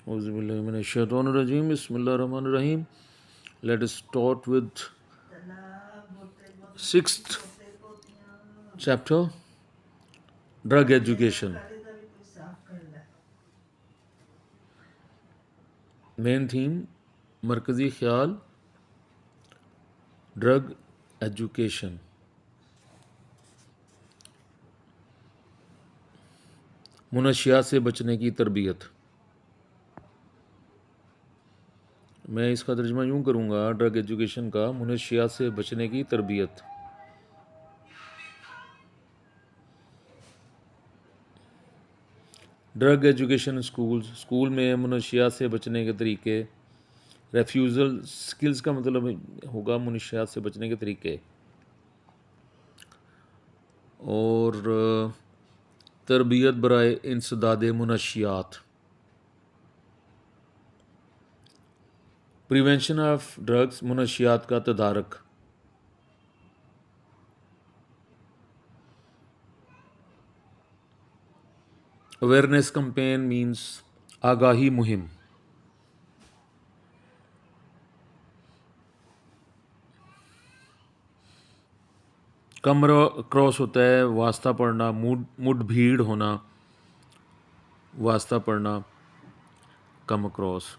اعوذ باللہ من الشیطان الرجیم بسم اللہ الرحمن الرحیم. Let us start with sixth chapter, drug education. Main theme, مرکزی خیال, drug education. منشیات سے بچنے کی تربیت. میں اس کا ترجمہ یوں کروں گا ڈرگ ایجوکیشن کا: منشیات سے بچنے کی تربیت. ڈرگ ایجوکیشن اسکول میں منشیات سے بچنے کے طریقے. ریفیوزل سکلز کا مطلب ہوگا منشیات سے بچنے کے طریقے. اور تربیت برائے انسداد منشیات. پریونشن آف ڈرگس، منشیات کا تدارک. اویئرنیس کمپین مینس آگاہی مہم. کم کراس ہوتا ہے واسطہ پڑھنا، مڈ بھیڑ ہونا، واسطہ پڑھنا، come across.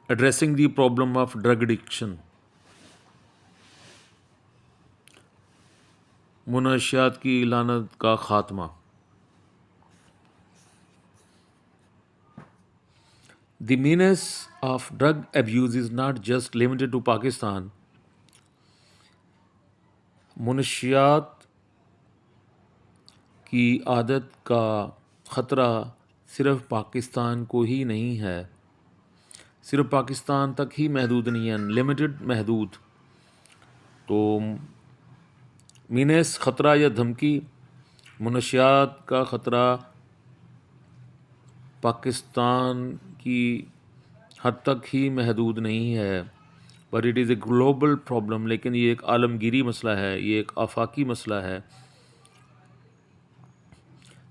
Addressing the problem of drug addiction. منشیات کی لعنت کا خاتمہ. The menace of drug abuse is not just limited to Pakistan. منشیات کی عادت کا خطرہ صرف پاکستان کو ہی نہیں ہے، صرف پاکستان تک ہی محدود نہیں ہے، لمیٹڈ، محدود. تو مینس خطرہ یا دھمکی، منشیات کا خطرہ پاکستان کی حد تک ہی محدود نہیں ہے، but it is a global problem. لیکن یہ ایک عالمگیری مسئلہ ہے، یہ ایک آفاقی مسئلہ ہے.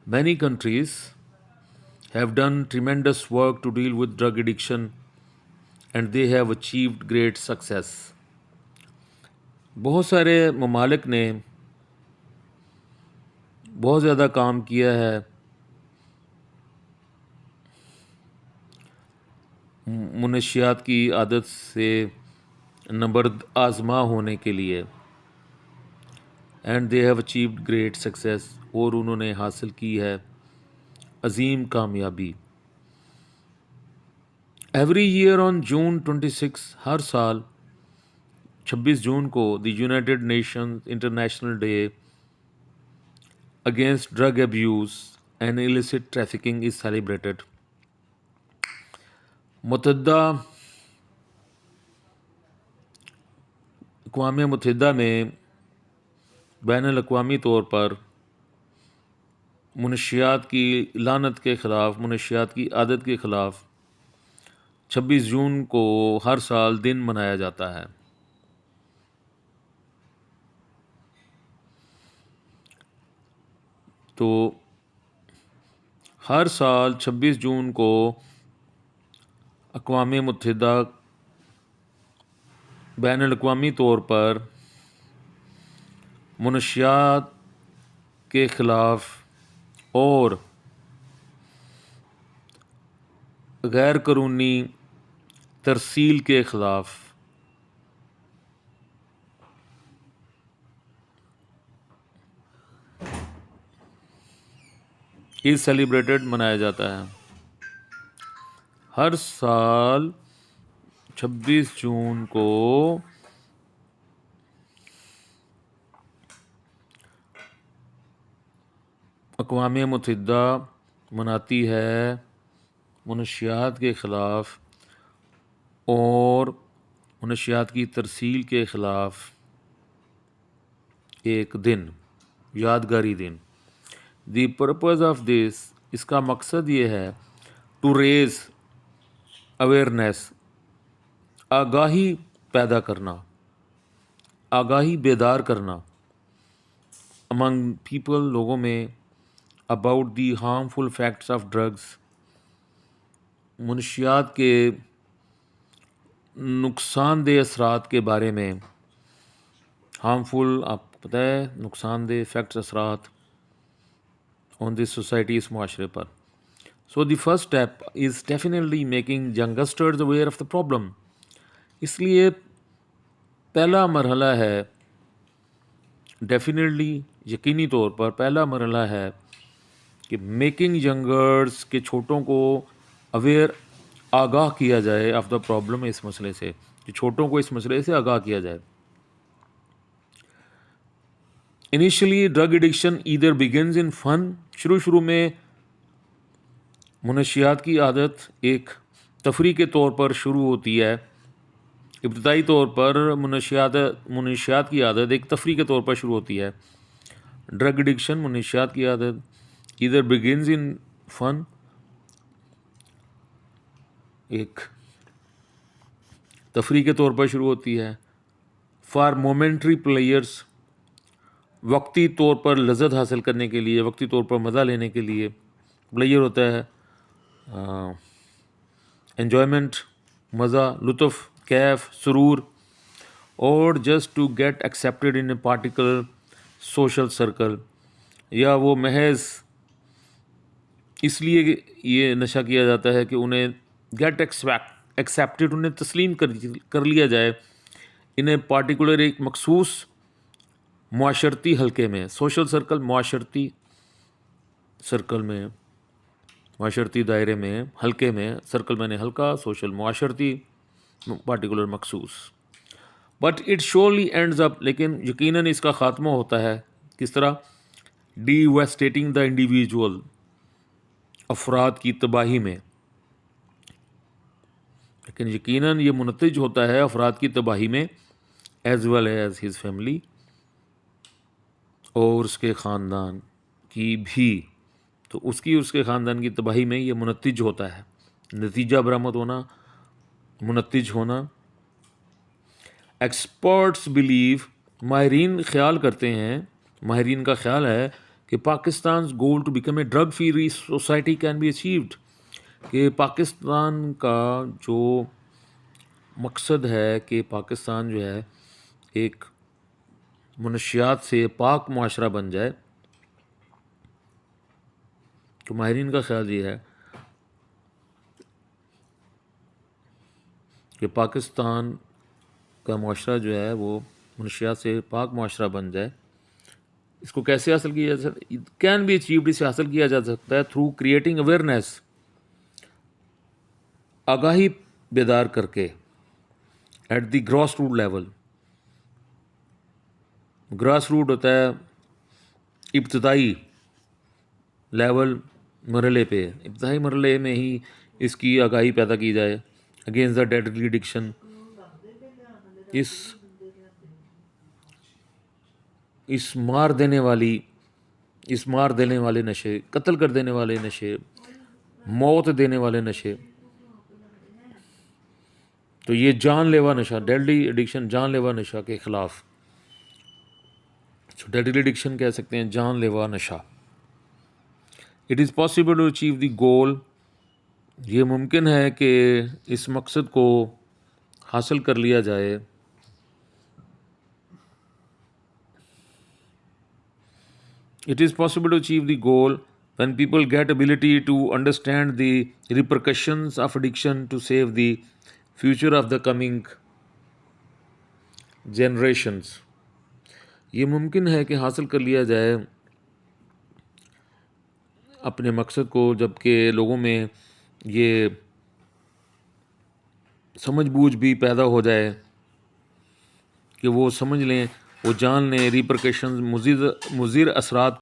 Many countries have done tremendous work to deal with drug addiction and they have achieved great success. بہت سارے ممالک نے بہت زیادہ کام کیا ہے منشیات کی عادت سے نبرد آزما ہونے کے لیے. And they have achieved great success, اور انہوں نے حاصل کی ہے عظیم کامیابی. ایوری ایئر آن جون 26، ہر سال 26 جون کو the United nations international day against drug abuse and illicit trafficking is celebrated. اقوام متحدہ میں بین الاقوامی طور پر منشیات کی لعنت کے خلاف، منشیات کی عادت کے خلاف 26 جون کو ہر سال دن منایا جاتا ہے. تو ہر سال 26 جون کو اقوام متحدہ بین الاقوامی طور پر منشیات کے خلاف اور غیر قانونی ترسیل کے خلاف از سیلیبریٹڈ منایا جاتا ہے. ہر سال 26 جون کو اقوام متحدہ مناتی ہے منشیات کے خلاف اور منشیات کی ترسیل کے خلاف ایک دن، یادگاری دن. دی پرپز آف دس، اس کا مقصد یہ ہے ٹو ریز اویئرنیس، آگاہی پیدا کرنا، آگاہی بیدار کرنا، امنگ پیپل، لوگوں میں about the harmful effects of drugs. منشیات کے نقصان دہ اثرات کے بارے میں. ہارمفل آپ کو پتہ ہے نقصان دہ افیکٹس اثرات آن دس سوسائٹی اس معاشرے پر. So the first step is definitely making youngsters aware of the problem. اس لیے پہلا مرحلہ ہے ڈیفینیٹلی یقینی طور پر پہلا مرحلہ ہے کہ میکنگ ینگرز کے چھوٹوں کو اویئر آگاہ کیا جائے آف دا پرابلم. اس مسئلے سے کہ چھوٹوں کو اس مسئلے سے آگاہ کیا جائے. Initially drug addiction either begins in fun. شروع میں منشیات کی عادت ایک تفریح کے طور پر شروع ہوتی ہے. ابتدائی طور پر منشیات کی عادت ایک تفریح کے طور پر شروع ہوتی ہے. ڈرگ ایڈکشن منشیات کی عادت ایدر بگنز ان فن ایک تفریح کے طور پر شروع ہوتی ہے. فار مومنٹری پلیئرس وقتی طور پر لذت حاصل کرنے کے لیے وقتی طور پر مزہ لینے کے لیے. پلیئر ہوتا ہے انجوائمنٹ مزہ لطف کیف سرور. اور just to get accepted in a particular social circle. یا وہ محض اس لیے یہ نشہ کیا جاتا ہے کہ انہیں گیٹ ایکسیپٹیڈ انہیں تسلیم کر لیا جائے ان اے پارٹیکولر ایک مخصوص معاشرتی حلقے میں. سوشل سرکل معاشرتی سرکل میں معاشرتی دائرے میں حلقے میں. سرکل میں نے حلقہ سوشل معاشرتی پارٹیکولر مخصوص. But it surely ends up لیکن یقیناً اس کا خاتمہ ہوتا ہے کس طرح ڈیویسٹیٹنگ دا انڈیویجول افراد کی تباہی میں. لیکن یقیناً یہ منتج ہوتا ہے افراد کی تباہی میں as well as his family اور اس کے خاندان کی بھی. تو اس کے خاندان کی تباہی میں یہ منتج ہوتا ہے. نتیجہ برآمد ہونا منتج ہونا. ایکسپرٹس بلیو ماہرین خیال کرتے ہیں ماہرین کا خیال ہے کہ پاکستان's goal to become a drug free society can be achieved. کہ پاکستان کا جو مقصد ہے کہ پاکستان جو ہے ایک منشیات سے پاک معاشرہ بن جائے. تو ماہرین کا خیال یہ ہے کہ پاکستان کا معاشرہ جو ہے وہ منشیات سے پاک معاشرہ بن جائے. اس کو کیسے حاصل کیا جا سکتا ہے؟ Can be achieved. اسے حاصل کیا جا سکتا ہے تھرو کریٹنگ اویئرنیس آگاہی بیدار کر کے at the grass root level. Grass root ہوتا ہے ابتدائی لیول مرحلے پہ. ابتدائی مرحلے میں ہی اس کی آگاہی پیدا کی جائے اگینسٹ دا ڈیڈلی ایڈکشن. اس مار دینے والے نشے قتل کر دینے والے نشے موت دینے والے نشے. تو یہ جان لیوا نشہ ڈیڈلی ایڈکشن جان لیوا نشہ کے خلاف ڈیڈلی ایڈکشن کہہ سکتے ہیں جان لیوا نشہ. It is possible to achieve the goal. یہ ممکن ہے کہ اس مقصد کو حاصل کر لیا جائے It is possible to achieve the goal when people get ability to understand the repercussions of addiction to save the future of the coming generations. یہ ممکن ہے کہ حاصل کر لیا جائے اپنے مقصد کو جب کہ لوگوں میں یہ سمجھ بوجھ بھی پیدا ہو جائے کہ وہ سمجھ لیں وہ جان لیں ریپرکشنز مضر اثرات